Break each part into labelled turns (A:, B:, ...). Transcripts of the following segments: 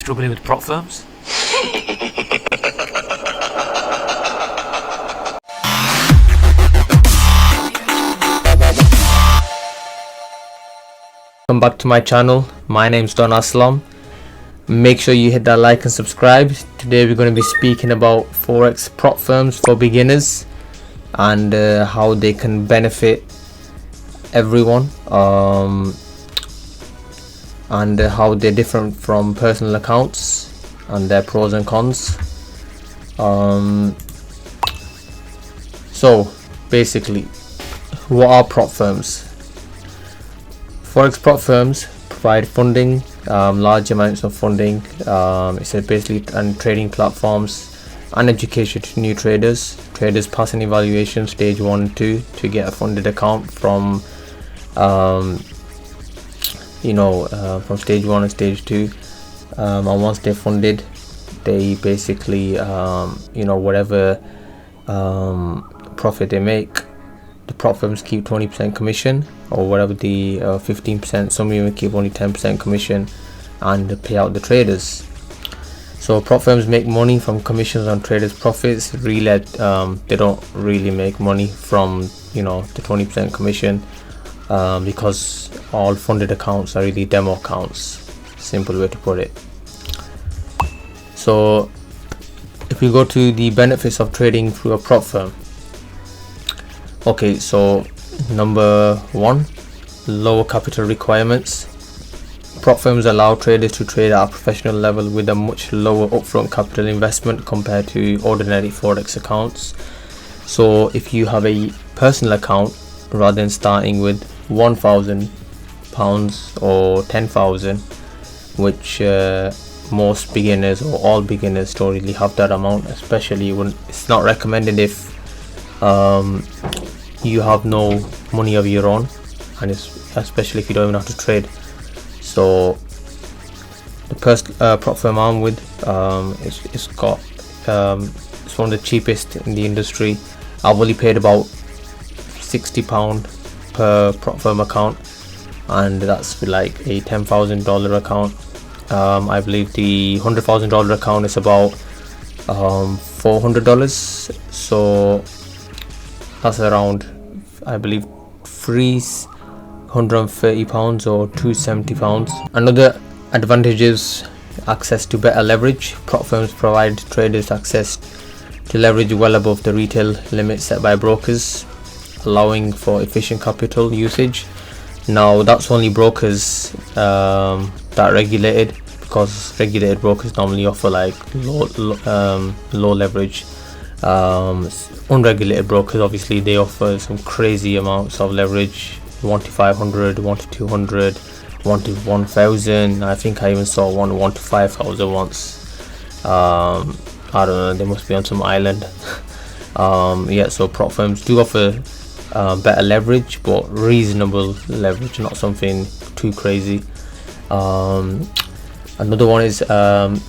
A: struggling with prop firms?
B: Welcome back to my channel. My name's Don Aslam. Make sure you hit that like and subscribe. Today we're going to be speaking about Forex prop firms for beginners and how they can benefit everyone, and how they're different from personal accounts and their pros and cons. So basically, what are prop firms? Forex prop firms provide funding, large amounts of funding. It's basically and trading platforms and education to new traders. Traders pass an evaluation stage 1 and 2 to get a funded account from from stage 1 and stage 2, and once they're funded, they basically whatever profit they make, the prop firms keep 20% commission, or whatever the 15%, some even keep only 10% commission, and pay out the traders. So prop firms make money from commissions on traders' profits. Really, they don't really make money from the 20% commission, because all funded accounts are really demo accounts. Simple way to put it. So if we go to the benefits of trading through a prop firm. Okay, so number 1, lower capital requirements. Prop firms allow traders to trade at a professional level with a much lower upfront capital investment compared to ordinary Forex accounts. So if you have a personal account, rather than starting with £1,000 or 10,000, which most beginners or all beginners don't really have that amount, especially when it's not recommended if you have no money of your own, and especially if you don't even have to trade. So the prop firm I'm with, it's one of the cheapest in the industry. I've only paid about £60 per prop firm account, and that's like a $10,000 account. I believe the $100,000 account is about $400, so that's around, I believe, £330 or £270. Another advantage is access to better leverage. Prop firms provide traders access to leverage well above the retail limit set by brokers, allowing for efficient capital usage. Now that's only brokers that are regulated, because regulated brokers normally offer like low leverage. Unregulated brokers, obviously, they offer some crazy amounts of leverage, 1 to 500, 1 to 200, 1 to 1000. I think I even saw 1 to 5000 once. I don't know, they must be on some island. So prop firms do offer better leverage, but reasonable leverage, not something too crazy. Another one is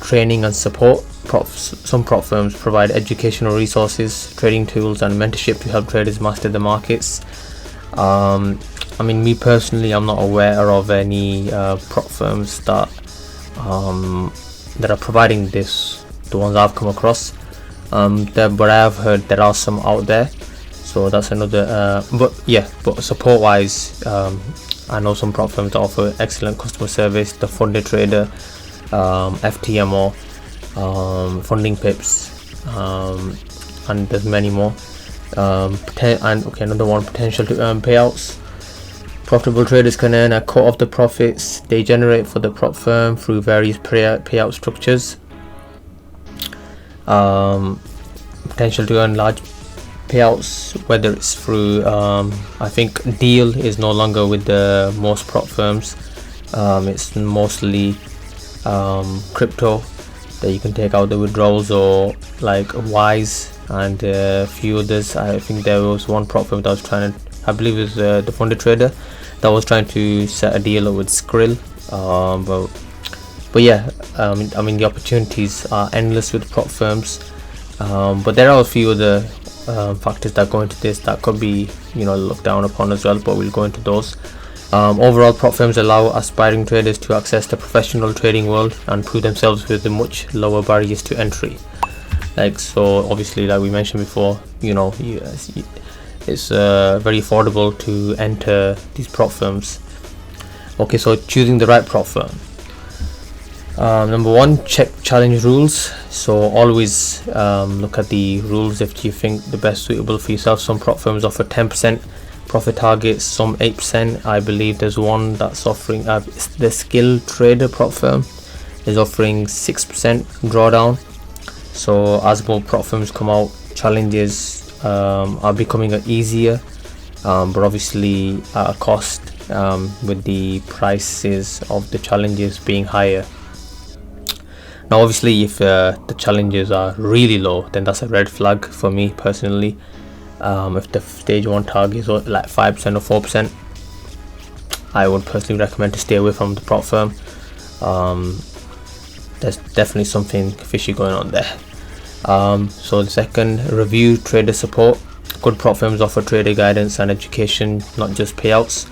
B: training and support. Some prop firms provide educational resources, trading tools, and mentorship to help traders master the markets. Me personally, I'm not aware of any prop firms that are providing this, the ones I've come across. But I have heard there are some out there. So that's another. But support wise, I know some prop firms that offer excellent customer service, the funded trader, FTMO, funding pips, and there's many more. Another one, potential to earn payouts. Profitable traders can earn a cut of the profits they generate for the prop firm through various payout structures. Potential to earn large payouts, whether it's through I think deal is no longer with the most prop firms. It's mostly crypto that you can take out the withdrawals, or like Wise and a few others. I think there was one prop firm that was trying to, I believe it was the funded trader, that was trying to set a deal with Skrill. The opportunities are endless with prop firms, but there are a few other factors that go into this that could be looked down upon as well, but we'll go into those. Overall, prop firms allow aspiring traders to access the professional trading world and prove themselves with the much lower barriers to entry. Like, so obviously, like we mentioned before, you know, it's very affordable to enter these prop firms. Okay, so choosing the right prop firm. Number one, check challenge rules. So always look at the rules if you think the best suitable for yourself. Some prop firms offer 10% profit targets, some 8%. I believe there's one that's offering the Skill Trader prop firm is offering 6% drawdown. So as more prop firms come out, challenges are becoming easier, but obviously at a cost, with the prices of the challenges being higher. Now obviously if the challenges are really low, then that's a red flag for me personally. If the stage 1 target is like 5% or 4%, I would personally recommend to stay away from the prop firm. There's definitely something fishy going on there. So the second, review trader support. Good prop firms offer trader guidance and education, not just payouts.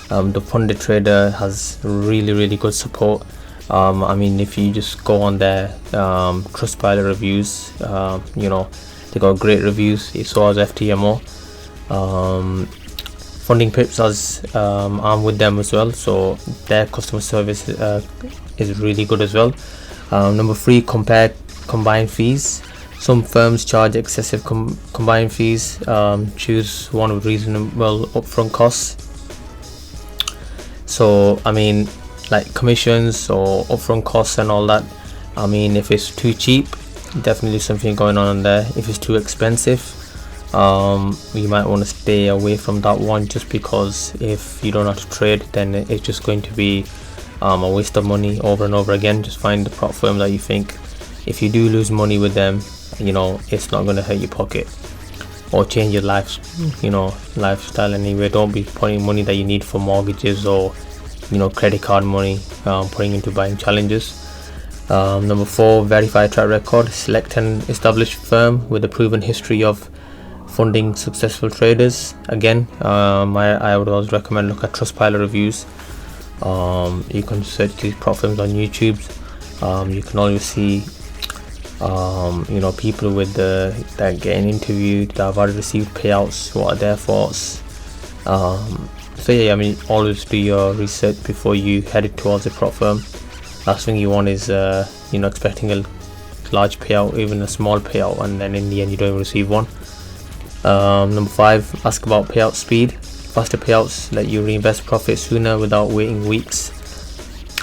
B: The funded trader has really good support. I mean, if you just go on their Trustpilot reviews, you know, they got great reviews. So has FTMO. Funding Pips, as I'm with them as well, so their customer service is really good as well. Number 3, compare combined fees. Some firms charge excessive combined fees. Choose one with reasonable upfront costs. So I mean, like commissions or upfront costs and all that, I mean, if it's too cheap, definitely something going on there. If it's too expensive, you might want to stay away from that one, just because if you don't know how to trade, then it's just going to be a waste of money over and over again. Just find the prop firm that you think, if you do lose money with them, you know, it's not going to hurt your pocket or change your lifestyle anyway. Don't be putting money that you need for mortgages or, you know, credit card money, putting into buying challenges. Number 4, verify track record. Select an established firm with a proven history of funding successful traders. Again, I would always recommend look at Trustpilot reviews. You can search these prop firms on YouTube. You can always see you know, people with that getting interviewed, that have already received payouts, what are their thoughts. So yeah, I mean, always do your research before you head towards a prop firm. Last thing you want is you know, expecting a large payout, even a small payout, and then in the end you don't even receive one. Number 5, ask about payout speed. Faster payouts let you reinvest profit sooner without waiting weeks.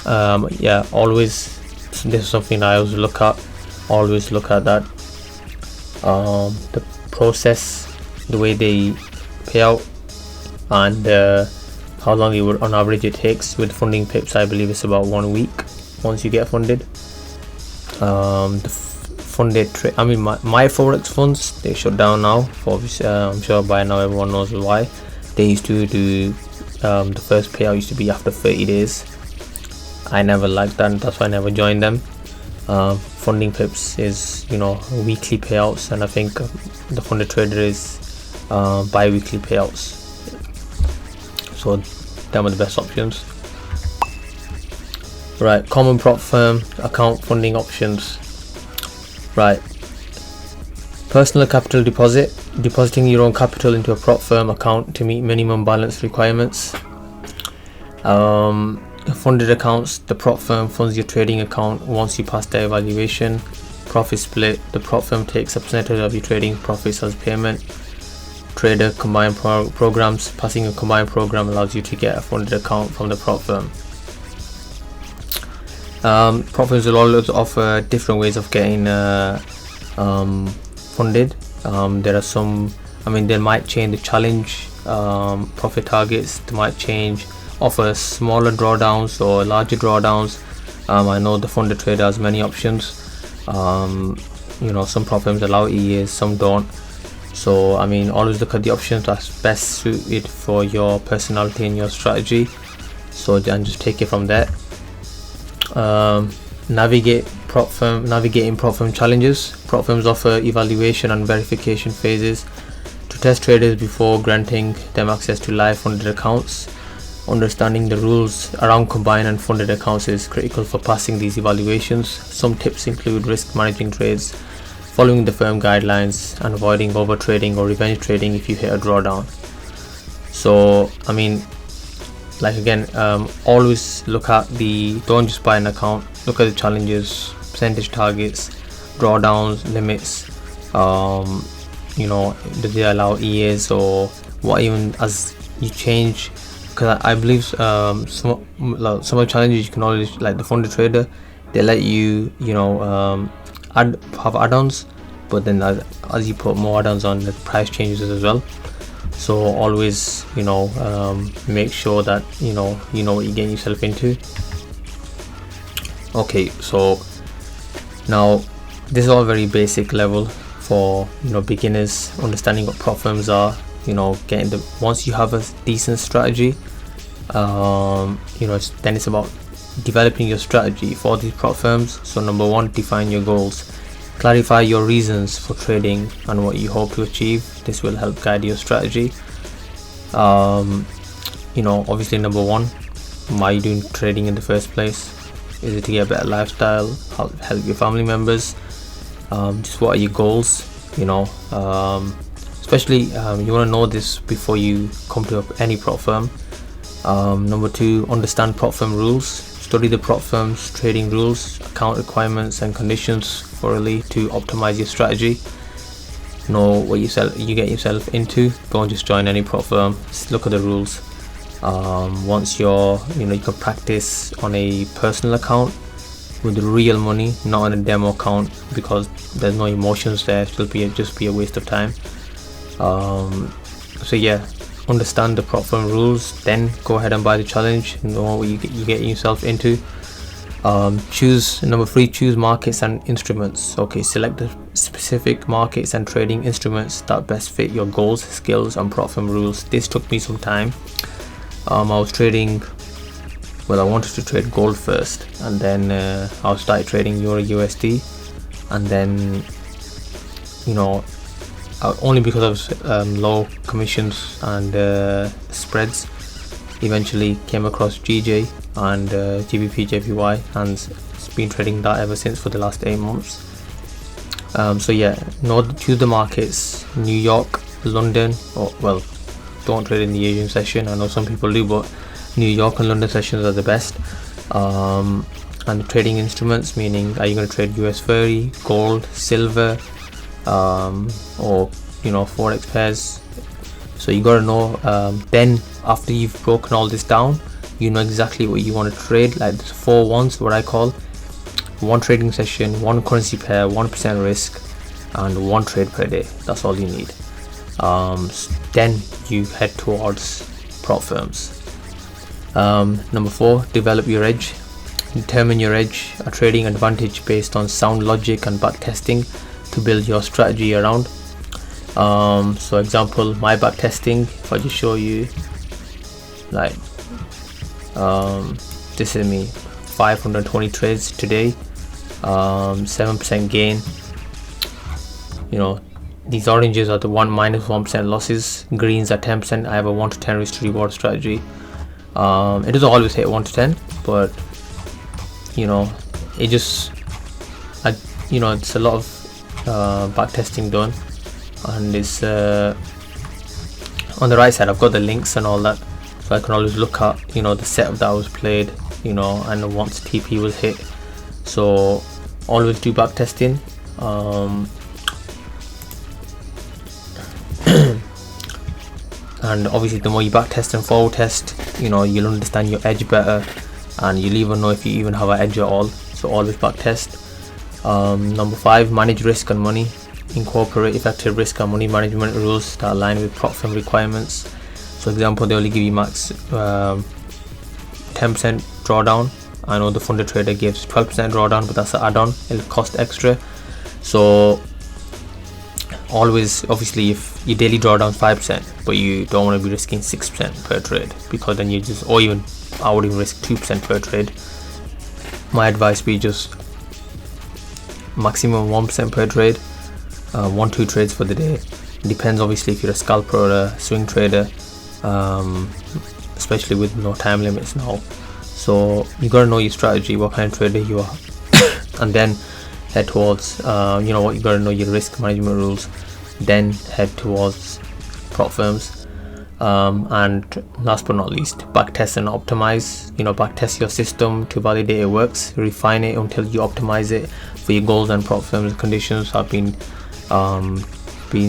B: Yeah, always, this is something I always look at. Always look at that, the process, the way they pay out, and how long it would on average it takes. With funding pips, I believe it's about 1 week once you get funded. The funded I mean, my Forex funds, they shut down now for obvious, I'm sure by now everyone knows why. They used to do the first payout used to be after 30 days. I never liked that, and that's why I never joined them. Funding pips is, you know, weekly payouts, and I think the funded trader is bi-weekly payouts. So them are the best options. Right, common prop firm account funding options. Right, personal capital deposit, depositing your own capital into a prop firm account to meet minimum balance requirements. Funded accounts, the prop firm funds your trading account once you pass the evaluation. Profit split, the prop firm takes a percentage of your trading profits as payment. Trader combined programs, passing a combined program allows you to get a funded account from the prop firm. Prop firms will always offer different ways of getting funded. There are some, I mean, they might change the challenge profit targets, they might offer smaller drawdowns or larger drawdowns. I know the funded trader has many options. You know, some prop firms allow EAs, some don't. So I mean, always look at the options that's best suited for your personality and your strategy. So and just take it from there. Navigating prop firm challenges. Prop firms offer evaluation and verification phases to test traders before granting them access to live funded accounts. Understanding the rules around combined and funded accounts is critical for passing these evaluations. Some tips include risk managing trades, following the firm guidelines, and avoiding over trading or revenge trading if you hit a drawdown. So I mean, like again, always look at don't just buy an account, look at the challenges, percentage targets, drawdowns, limits, do they allow EAs or what, even as you change, because I believe some of the challenges you can always, like the funded trader, they let you have add-ons, but then as you put more add-ons on, the price changes as well. So always make sure that you know what you're getting yourself into. Okay, so now this is all very basic level for beginners, understanding what prop firms are, once you have a decent strategy, then it's about developing your strategy for these prop firms. So number one, define your goals. Clarify your reasons for trading and what you hope to achieve. This will help guide your strategy. Obviously number one, why are you doing trading in the first place? Is it to get a better lifestyle, help your family members? Just what are your goals? Especially you want to know this before you come to any prop firm. Number two, understand prop firm rules. Study the prop firm's trading rules, account requirements and conditions thoroughly to optimize your strategy. Know what you get yourself into. Don't just join any prop firm. Just look at the rules. Once you can practice on a personal account with real money, not on a demo account, because there's no emotions there. It'll just be a waste of time. So yeah, understand the prop firm rules, then go ahead and buy the challenge. Know what you get yourself into. Number three, choose markets and instruments. Okay, select the specific markets and trading instruments that best fit your goals, skills and prop firm rules. This took me some time. I was trading, I wanted to trade gold first, and then I started trading Euro USD, and then only because of low commissions and spreads, eventually came across GJ and GBP JPY, and it's been trading that ever since for the last 8 months. So yeah, choose the markets: New York, London, don't trade in the Asian session. I know some people do, but New York and London sessions are the best. And the trading instruments, meaning are you going to trade US 30, gold, silver, or Forex pairs? So you got to know. Then after you've broken all this down, you know exactly what you want to trade. Like there's 4 ones, what I call: one trading session, one currency pair, 1% risk, and 1 trade per day. That's all you need. Then you head towards prop firms. Number 4, develop your edge. Determine your edge, a trading advantage based on sound logic and back testing to build your strategy around. So example, my back testing, if I just show you, like this is me, 520 trades today, 7% gain. These oranges are the -1% losses, greens are 10%. I have a 1 to 10 risk to reward strategy. It doesn't always hit 1 to 10, but it just it's a lot of back testing done, and it's on the right side I've got the links and all that, so I can always look at the setup that was played, and once TP was hit. So always do back testing. And obviously the more you back test and forward test, you'll understand your edge better, and you'll even know if you even have an edge at all. So always back test. Number 5, manage risk and money. Incorporate effective risk and money management rules that align with prop firm requirements. So example, they only give you max 10% drawdown. I know the funded trader gives 12% drawdown, but that's an add-on, it'll cost extra. So always, obviously, if your daily drawdown is 5%, but you don't want to be risking 6% per trade, because then or even I would even risk 2% per trade. My advice be just maximum 1% per trade, 1-2 trades for the day. It depends obviously if you're a scalper or a swing trader. especially with no time limits now. So you gotta know your strategy, what kind of trader you are, and then head towards what you gotta know your risk management rules, then head towards prop firms. And last but not least, backtest and optimize. Backtest your system to validate it works, refine it until you optimize it for your goals and prop firms conditions. I've been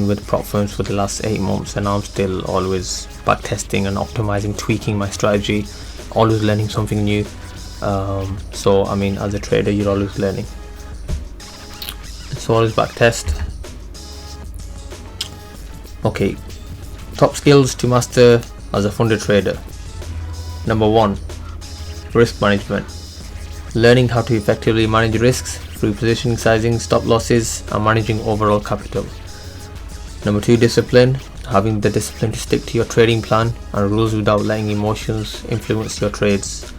B: with prop firms for the last 8 months, and I'm still always backtesting and optimizing, tweaking my strategy, always learning something new. So I mean, as a trader, you're always learning, so always backtest. Okay, top skills to master as a funded trader. Number 1, risk management. Learning how to effectively manage risks through positioning, sizing, stop losses, and managing overall capital. Number 2, discipline. Having the discipline to stick to your trading plan and rules without letting emotions influence your trades.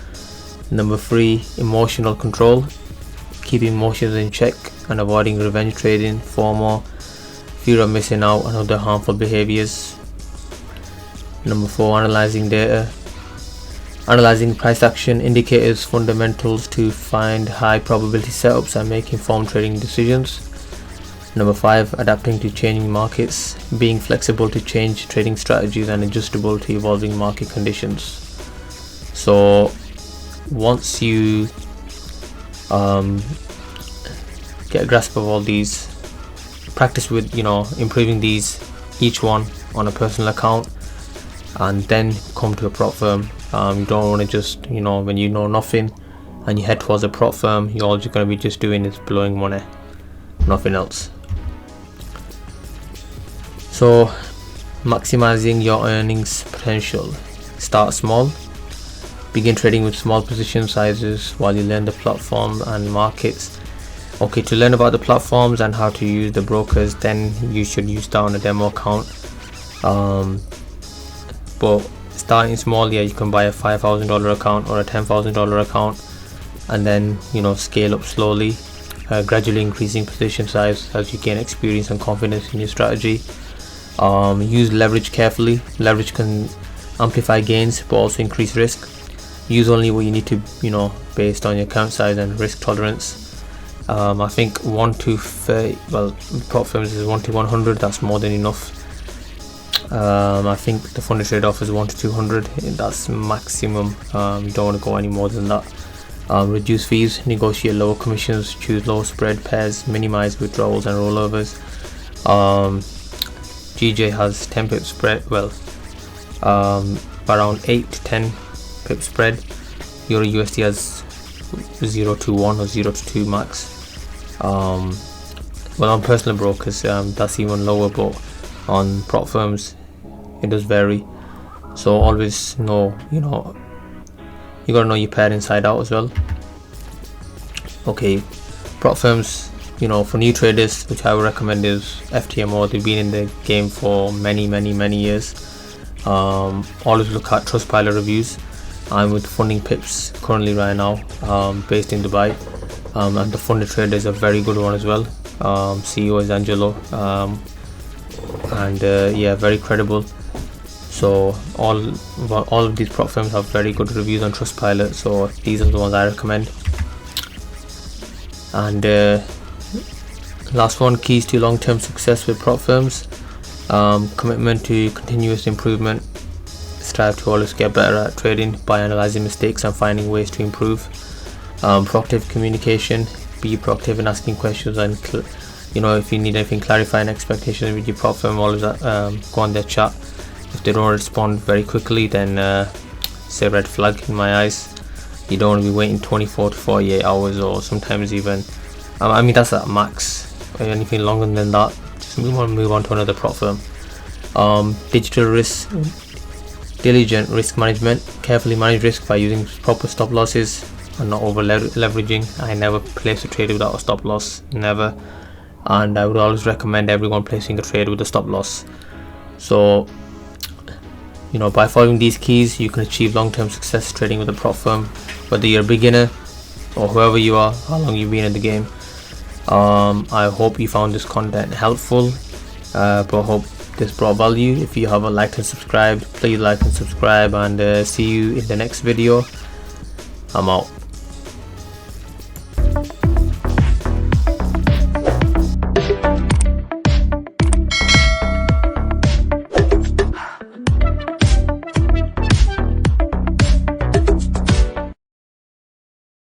B: Number 3, emotional control. Keeping emotions in check and avoiding revenge trading, FOMO, fear of missing out, and other harmful behaviors. Number 4, analyzing data. Analyzing price action, indicators, fundamentals to find high probability setups and make informed trading decisions. Number 5, adapting to changing markets, being flexible to change trading strategies and adjustable to evolving market conditions. So once you get a grasp of all these, practice with improving these, each one on a personal account, and then come to a prop firm. You don't want to just when you know nothing and you head towards a prop firm, you're all you're going to be just doing is blowing money, nothing else. So maximizing your earnings potential. Start small. Begin trading with small position sizes while you learn the platform and markets. Okay, to learn about the platforms and how to use the brokers, then you should use that on a demo account. But starting small, you can buy a $5,000 account or a $10,000 account, and then scale up slowly, gradually increasing position size as you gain experience and confidence in your strategy. Use leverage carefully. Leverage can amplify gains but also increase risk. Use only what you need to, based on your account size and risk tolerance. I think 1 to 30, well, prop firms is 1 to 100, that's more than enough. I think the funded trade offers 1 to 200, that's maximum. You don't want to go any more than that. Reduce fees, negotiate lower commissions, choose low spread pairs, minimize withdrawals and rollovers. GJ has 10 pip spread, around 8 to 10 pip spread. Euro USD has 0 to 1 or 0 to 2 max. On personal brokers, that's even lower, but on prop firms it does vary. So always know, you gotta know your pair inside out as well. Okay, prop firms, for new traders, which I would recommend is FTMO. They've been in the game for many years. Always look at Trustpilot reviews. I'm with Funding Pips currently right now, based in Dubai, and the funded trader is a very good one as well. CEO is Angelo, and very credible. So all of these prop firms have very good reviews on Trustpilot, so these are the ones I recommend. And last one, keys to long-term success with prop firms. Commitment to continuous improvement. Strive to always get better at trading by analyzing mistakes and finding ways to improve. Proactive communication. Be proactive in asking questions, and if you need anything, clarifying expectations with your prop firm, always go on their chat. If they don't respond very quickly, then it's a red flag in my eyes. You don't want to be waiting 24 to 48 hours, or sometimes even that's at max. Anything longer than that, just move on to another prop firm. Digital risk. Diligent risk management. Carefully manage risk by using proper stop losses and not over leveraging. I never place a trade without a stop loss, never, and I would always recommend everyone placing a trade with a stop loss. So by following these keys, you can achieve long-term success trading with a prop firm, whether you're a beginner or whoever you are, how long you've been in the game. I hope you found this content helpful, but I hope this brought value. If you haven't liked and subscribed, please like and subscribe, and see you in the next video. I'm out.